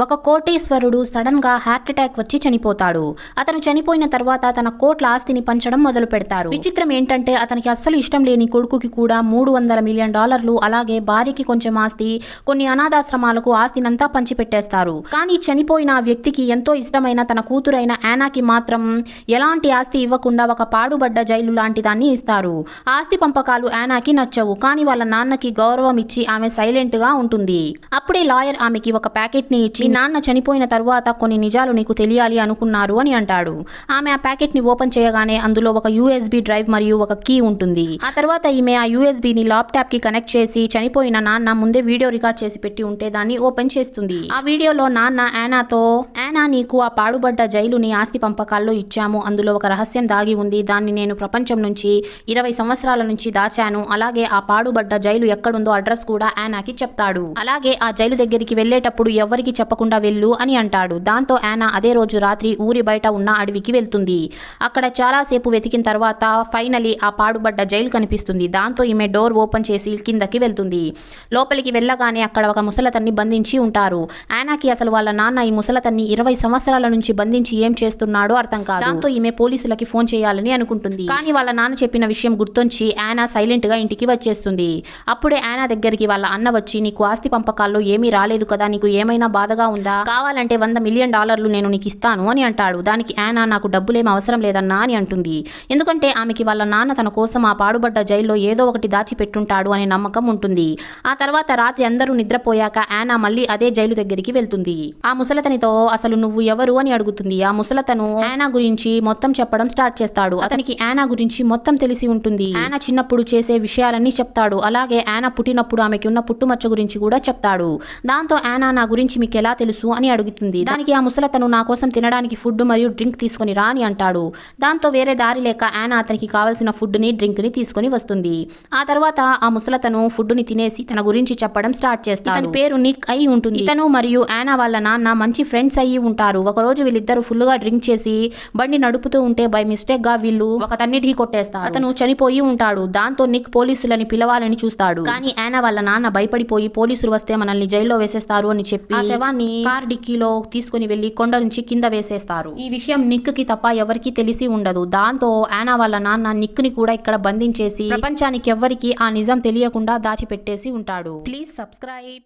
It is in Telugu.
ఒక కోటీశ్వరుడు సడన్ గా హార్ట్ అటాక్ వచ్చి చనిపోతాడు. అతను చనిపోయిన తర్వాత తన కోట్ల ఆస్తిని పంచడం మొదలు పెడతారు. విచిత్రం ఏంటంటే అతనికి అస్సలు ఇష్టం లేని కొడుకుకి కూడా $300 మిలియన్, అలాగే భార్యకి కొంచెం ఆస్తి, కొన్ని అనాథాశ్రమాలకు ఆస్తినంతా పంచిపెట్టేస్తారు. కానీ చనిపోయిన ఆ వ్యక్తికి ఎంతో ఇష్టమైన తన కూతురైన యానాకి మాత్రం ఎలాంటి ఆస్తి ఇవ్వకుండా ఒక పాడుబడ్డ జైలు లాంటి దాన్ని ఇస్తారు. ఆస్తి పంపకాలు యానాకి నచ్చవు, కానీ వాళ్ళ నాన్నకి గౌరవం ఇచ్చి ఆమె సైలెంట్ గా ఉంటుంది. అప్పుడే లాయర్ ఆమెకి ఒక ప్యాకెట్ ని ఇచ్చి, మీ నాన్న చనిపోయిన తర్వాత కొన్ని నిజాలు నీకు తెలియాలి అనుకున్నారు అని అంటాడు. ఆమె ఆ ప్యాకెట్ ని ఓపెన్ చేయగానే అందులో ఒక USB డ్రైవ్ మరియు ఒక కీ ఉంటుంది. ఆ తర్వాత ఈమె ఆ USB ని ల్యాప్టాప్ కి కనెక్ట్ చేసి చనిపోయిన నాన్న ముందే వీడియో రికార్డ్ చేసి పెట్టి ఉంటే దాన్ని ఓపెన్ చేస్తుంది. ఆ వీడియోలో నాన్న యానాతో, యానా నీకు ఆ పాడుబడ్డ జైలుని ఆస్తి పంపకాల్లో ఇచ్చాము, అందులో ఒక రహస్యం దాగి ఉంది, దాన్ని నేను ప్రపంచం నుంచి 20 సంవత్సరాల నుంచి దాచాను, అలాగే ఆ పాడుబడ్డ జైలు ఎక్కడుందో అడ్రస్ కూడా యానాకి చెప్తాడు. అలాగే ఆ జైలు దగ్గరికి వెళ్లేటప్పుడు ఎవరికి చెప్పకుండా వెళ్ళు అని అంటాడు. దాంతో యానా అదే రోజు రాత్రి ఊరి బయట ఉన్న అడవికి వెళ్తుంది. అక్కడ చాలాసేపు వెతికిన తర్వాత ఫైనలీ ఆ పాడుబడ్డ జైలు కనిపిస్తుంది. దాంతో ఈమె డోర్ ఓపెన్ చేసి కిందకి వెళ్తుంది. లోపలికి వెళ్ళగానే అక్కడ ఒక ముసలతన్ని బంధించి ఉంటారు. యానాకి అసలు వాళ్ళ నాన్న ఈ ముసలతన్ని 20 సంవత్సరాల నుంచి బంధించి ఏం చేస్తున్నాడో అర్థం కాదు. దాంతో ఈమె పోలీసులకి ఫోన్ చేయాలని అనుకుంటుంది. కానీ వాళ్ళ నాన్న చెప్పిన విషయం గుర్తొచ్చి యానా సైలెంట్ గా ఇంటికి వచ్చేస్తుంది. అప్పుడే యానా దగ్గరికి వాళ్ళ అన్న వచ్చి, నీకు ఆస్తి పంపకాల్లో ఏమీ రాలేదు కదా, నీకు ఏమైనా బాధగా ఉందా, కావాలంటే $100 మిలియన్ నేను నీకు ఇస్తాను అని అంటాడు. దానికి యానా, నాకు డబ్బులేం అవసరం లేదన్నా అని అంటుంది. ఎందుకంటే ఆమెకి వాళ్ళ నాన్న తన కోసం ఆ పాడుబడ్డ జైల్లో ఏదో ఒకటి దాచిపెట్టుంటాడు అనే నమ్మకం ఉంటుంది. ఆ తర్వాత రాత్రి అందరూ నిద్రపోయాక యానా మళ్ళీ అదే జైలు దగ్గరికి వెళ్తుంది. ఆ ముసలతనితో అసలు నువ్వు ఎవరు అని అడుగుతుంది. ఆ ముసలతను యానా గురించి మొత్తం చెప్పడం స్టార్ట్ చేస్తాడు. అతనికి యానా గురించి మొత్తం తెలిసి ఉంటుంది. యానా చిన్నప్పుడు చేసే విషయాలన్నీ చెప్తాడు. అలాగే యానా పుట్టినప్పుడు ఆమెకి ఉన్న పుట్టుమచ్చ గురించి కూడా చెప్తాడు. దాంతో యానా, నా గురించి మీకు ఎలా తెలుసు అని అడుగుతుంది. దానికి ఆ ముసలతను, నా కోసం తినడానికి ఫుడ్ మరియు డ్రింక్ తీసుకొని రా అని అంటాడు. దాంతో వేరే దారి లేక యానా అతనికి కావాల్సిన ఫుడ్ ని డ్రింక్ ని తీసుకొని వస్తుంది. ఆ తర్వాత ఆ ముసలతను ఫుడ్ ని తినేసి తన గురించి చెప్పడం స్టార్ట్ చేస్తాడు. ఇతని పేరు నిక్ అయి ఉంటుంది. ఇతను మరియు యానా వాళ్ళ నాన్న మంచి ఫ్రెండ్స్ అయ్యి ఉంటారు. ఒకరోజు వీళ్ళిద్దరు ఫుల్ గా డ్రింక్ చేసి బండి నడుపుతూ ఉంటే బై మిస్టేక్ గా వీళ్ళు ఒక తన్నిటికి కొట్టేస్తారు. అతను చనిపోయి ఉంటాడు. దాంతో నిక్ పోలీసులని పిలవాలని చూస్తాడు. కానీ యానా వాళ్ళ నాన్న భయపడిపోయి, పోలీసులు వస్తే మనల్ని జైల్లో వేసేస్తారు అని చెప్పి ఆ శవాన్ని కార్ డిక్కీలో తీసుకుని వెళ్లి కొండ నుంచి కింద వేసేస్తారు. ఈ విషయం నిక్ కి తప్ప ఎవరికి తెలిసి ఉండదు. దాంతో యానా వాళ్ళ నాన్న నిక్ ని కూడా ఇక్కడ బంధించేసి ప్రపంచానికి ఎవ్వరికి ఆ నిజం తెలియకుండా దాచిపెట్టేసి ఉంటాడు. Please subscribe.